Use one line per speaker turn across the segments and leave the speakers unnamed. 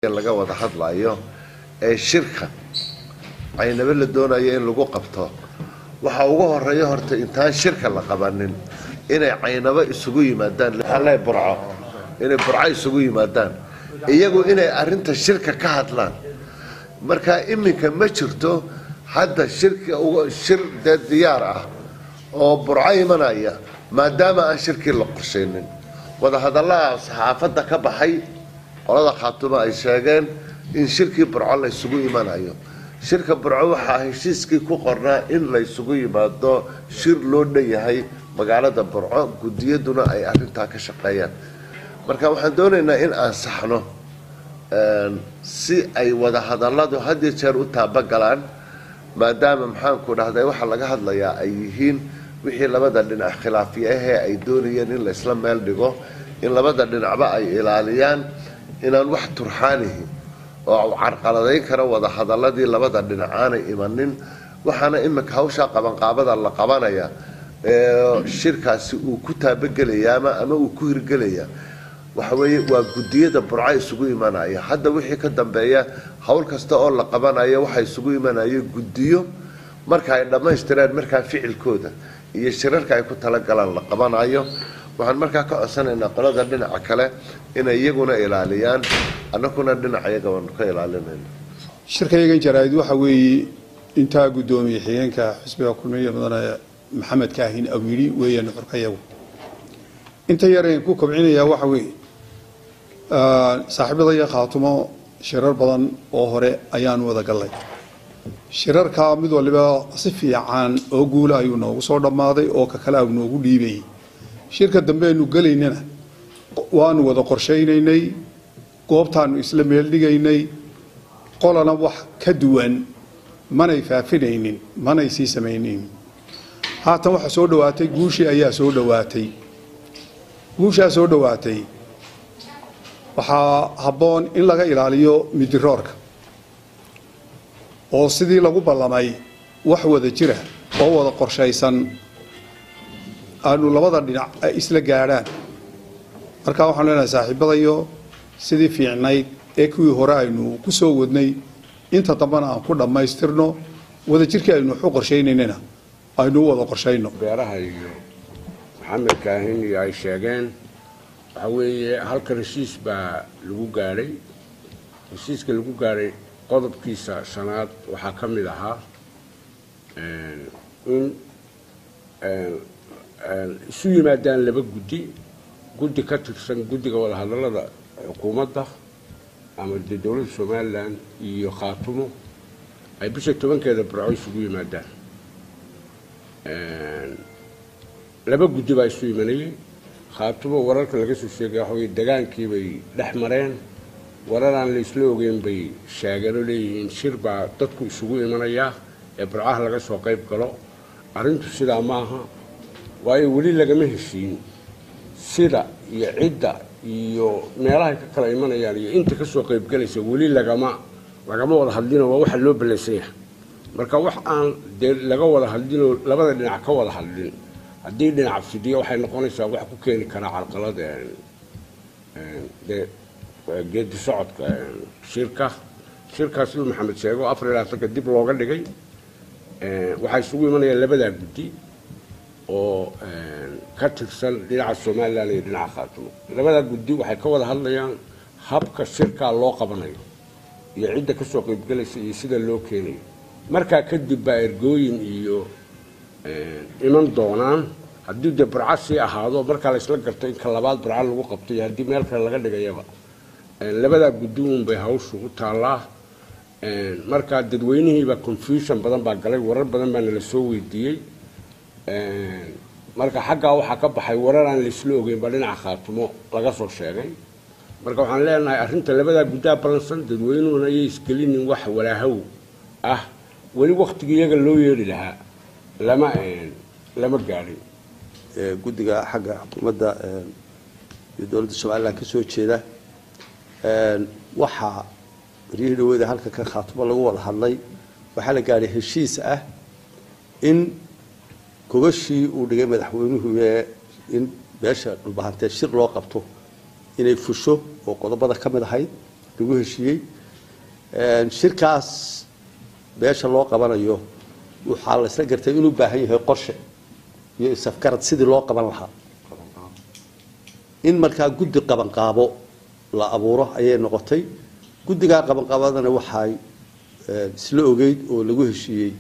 laga wada hadlayo shirka aynaba la doonayo in lagu qabto waxa ugu horeeyo horta intaan shirka la qabanin inay aynaba isugu yimaadaan halay burco inay burco isugu yimaadaan iyagu inay arinta shirka ka hadlaan marka iminka ma jirto hadda shirka shir diyaar ah oo burco imanaya maadaama aan shirkii la qorsheynin wada hadallada saxaafadda ka baxay qolada khaatuma ay sheegeen in shirkii burco la isugu imanayo shirka burco waxa heshiiskii ku qornaa in la isugu yimaado shir loo dhanyahay magaalada burco gudiyaduna ay arintaa ka shaqeeyaan marka waxaan doonaynaa in aan saxno si ay wada hadalladu had iyo jeer u taabagalaan maadaama maxaanku dhahday waxa laga hadlayaa ay yihiin wixii labada dhinac khilaafiyahe ay doonayeen in la isla meel dhigo in labada dhinacba ay ilaaliyaan inaan wax turxaanihi oo carqaladeyn kara wada hadalladii labada dhinac aanay imanin waxaana imika hawsha qabanqaabada la qabanaya shirkaasi uu ku taabagelayaa ama uu ku hirgelaya waxa weeye waa gudiyada burco isugu imanaya hadda wixii ka dambeeya hawl kasta oo la qabanayo waxa isugu imanaya gudiyo marka ay dhamaystireen marka ficilkooda iyo shirarka ay ku tala galaan la qabanayo waxaan markaa ka codsanaynaa qolada dhinaca kale inay iyaguna ilaaliyaan annaguna dhinaca iyaga waan ka ilaalinayna
shirkayga jaraa'id waxa weeye inta gudoomiye xigeenka xisbiga kulmiye mudane maxamed kaahin awiri weeyaan xurkayagu inta yareen ku kobcinaya waxa weeye saaxiibada khaatumo shirar badan oo hore ayaan wada galay shirarka mid waliba si fiican oo guul ayuu noogu soo dhamaaday oo ka kala uu noogu dhiibay shirka dambe aynu galaynana waanu wada qorsheynaynay goobtaanu isla meel dhigaynay qolana wax ka duwan manay faafinaynin manay sii sameeynin haatan waxa soo dhawaatay guushii ayaa soo dhawaatay guusha soo dhawaatay waxa haboon in laga ilaaliyo midiroorka oo sidii lagu ballamay wax wada jira oo wada qorsheysan aanu labada dhinac ay isla gaaraan marka waxaan leenahay saaxiibadayo sidii fiicnayd ee kuwii hore aynu ku soo wadnay inta dambana aan ku dhamaystirno wada jirkii aynu wax u qorsheynayna aynu wada qorsheyno
beeraha iyo maxamed kaahin iyo ay sheegeen waxa weeye halka heshiis baa lagu gaaray heshiiska lagu gaaray qodobkiisa shanaad waxaa ka mid ahaa in isu yimaadaan laba guddi ka tirsan guddiga wada hadallada xukuumadda ama dowladda somaliland iyo khaatumo ay bisha 10keeda burco isugu yimaadaan laba guddi baa isu yimanayay khaatumo wararka laga soo sheegay waxa weeye dagaankii bay dhex mareen wararaan la isla ogeyn bay sheegeen oo leeyihiin shir baa dadku isugu imanaya ee burcaha laga soo qayb galo arrintu sidaa maaha waayo weli lagama heshiin sida iyo cidda iyo meelaha ka kala imanayaan iyo inta ka soo qayb galaysa weli lagama wada hadlino waa waxa loo balaysay marka wax aan laga wada hadlino labada dhinac ka wada hadlin haddii dhinac fidiyo waxay noqonaysaa wax ku keeni kara carqalad geedi socodka shirkaas maxamed sheego afrilaataka dib looga dhigay waxay isugu imanayaan labada guddi oo ka tirsan dhinaca Soomaaliland iyo dhinaca Khaatumo labada guddi waxay ka wada hadlayaan habka shirka loo qabanayo iyo cidda ka soo qayb galaysa iyo sida loo keenayo marka kadib baa ergooyin iyo iman doonaan haddii de burco sii ahaado marka la isla garto in ka labaad burco lagu qabto iyo haddii meel kale laga dhigayaba labada guddi bay hawshu u taalaa marka dadweynihiiba confusion badan baa galay warar badan baa la soo weydiiyay marka xagga waxa ka baxay warar aan la isla ogeyn ba dhinaca Khaatumo laga soo sheegay marka waxaan leenahay arrinta labada guddi balansan dadweynuhuna ay isgelinin wax walaahow ah wali waqtigiiyaga loo yeeri lahaa lama gaarin
guddiga xagga xukuumadda iyo dowladda Soomaaliland ka soo jeeda waxa riidowada halka ka Khaatumo lagu wada hadlay waxa la gaaray heshiis ah in gobashii uu dhigay madaxweynuhu in beesha dhulbahantee shir loo qabto inay fusho oo qodobada ka mid ahayd lagu heshiiyey shirkaas beesha loo qabanayo waxaa la isla gartay inuu baahan yahay qorshe iyo isafgarad sidii loo qaban lahaa in markaa guddi qabanqaabo la abuuro ayay noqotay guddigaa qabanqaabadana waxay isla ogeyd oo lagu heshiiyey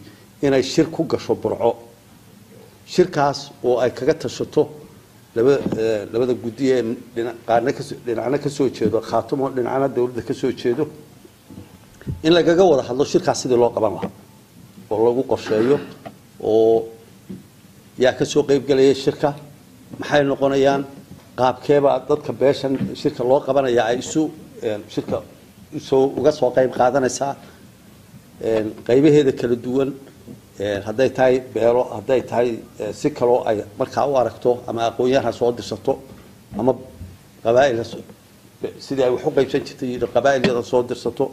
inay shir ku gasho Burco shirkaas oo ay kaga tashato labada guddi ee dhinacna ka soo jeedo Khaatumo dhinacna dawladda ka soo jeedo in lagaga wada hadlo shirkaas sidii loo qaban lahaa oo lagu qorsheeyo oo yaa ka soo qayb galaya shirka maxay noqonayaan qaabkeeba dadka beeshan shirka loo qabanaya ay shirka soo uga soo qayb qaadanaysaa qaybaheeda kala duwan hadday tahay beelo hadday tahay si kale ay markaa u aragto ama aqoon-yahan soo dirsato ama qabaa'il sidii ay wax u qaybsan jirtay qabaa'ilada soo dirsato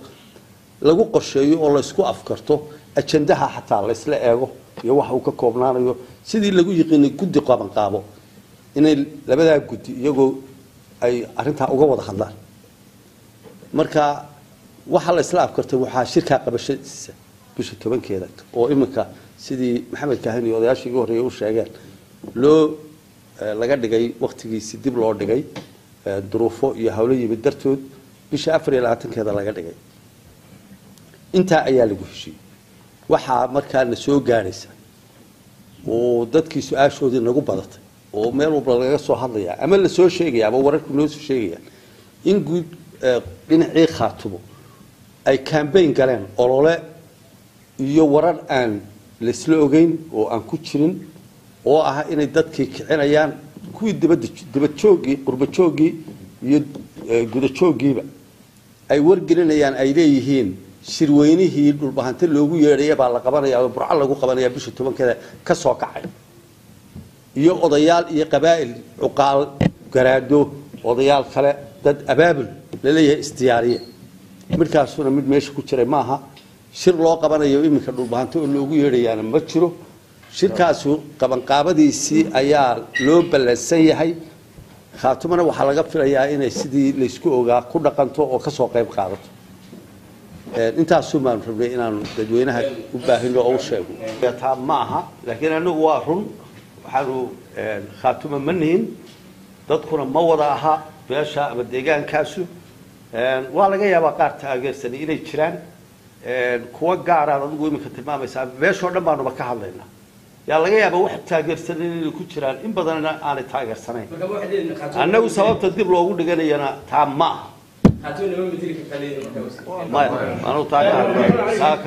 lagu qorsheeyo oo la isku afkarto ajandaha xataa la isla eego iyo waxa uu ka koobnaanayo sidii lagu yiqiinay guddi qabanqaabo inay labada guddi iyagoo ay arinta uga wada hadlaan marka waxa la isla afkartay waxa shirka qabashadiisa bisha 10keeda oo iminka sidii maxamed kahani odayaashii ugu horeeyay u sheegeen loo laga dhigay waqtigiisii dib loo dhigay duruufo iyo hawlo yimid dartood bisha 24keeda laga dhigay inta ayaa lagu heshiiyay waxa markaa la soo gaaraysa oo dadkii su'aashoodii nagu badatay oo meel walba laga soo hadlaya ama la soo sheegaya ama wararku noo soo sheegaya in guud dhinacii Khaatumo ay campaign galeen olole iyo warar aan la isla ogeyn oo aan ku jirin oo ah inay dadkii kicinayaan kuwii dibad joogii qurba joogii iyo guda joogiiba ay wargelinayaan ay leeyihiin shirweynihii dhulbahanta loogu yeeray baa la qabanayaa oo Burco lagu qabanayaa bisha 10keeda ka soo kacay iyo odayaal iyo qabaa'il uqaal garaado odayaal kale dad abaabul la leeyahay istiyaariye markaasuna mid meesha ku jiray maaha shir loo qabanayo iminka dhulbahanta oo loogu yeerayana ma jiro shirkaasu qabanqaabadiisii ayaa loo balansan yahay Khaatumana waxa laga filayaa inay sidii la isku ogaa ku dhaqanto oo ka soo qayb qaadato intaas uma rabnay inaan dadweynaha u baahino oo sheego taa maaha laakiin anagu waa run waxaanu Khaatuma maniin dadkuna ma wada aha beesha ama deegaankaasu waa laga yaabaa qaar taageersan inay jiraan kuwa gaar ah adigu iminka tilmaamaysa beesho dhan baanu ka hadlaynaa yaa laga yaabaa wax taageersan inay ku jiraan in badan aan taageersanayn anagu sababta dib loogu dhiganayana taa ma aha ma anu taageersan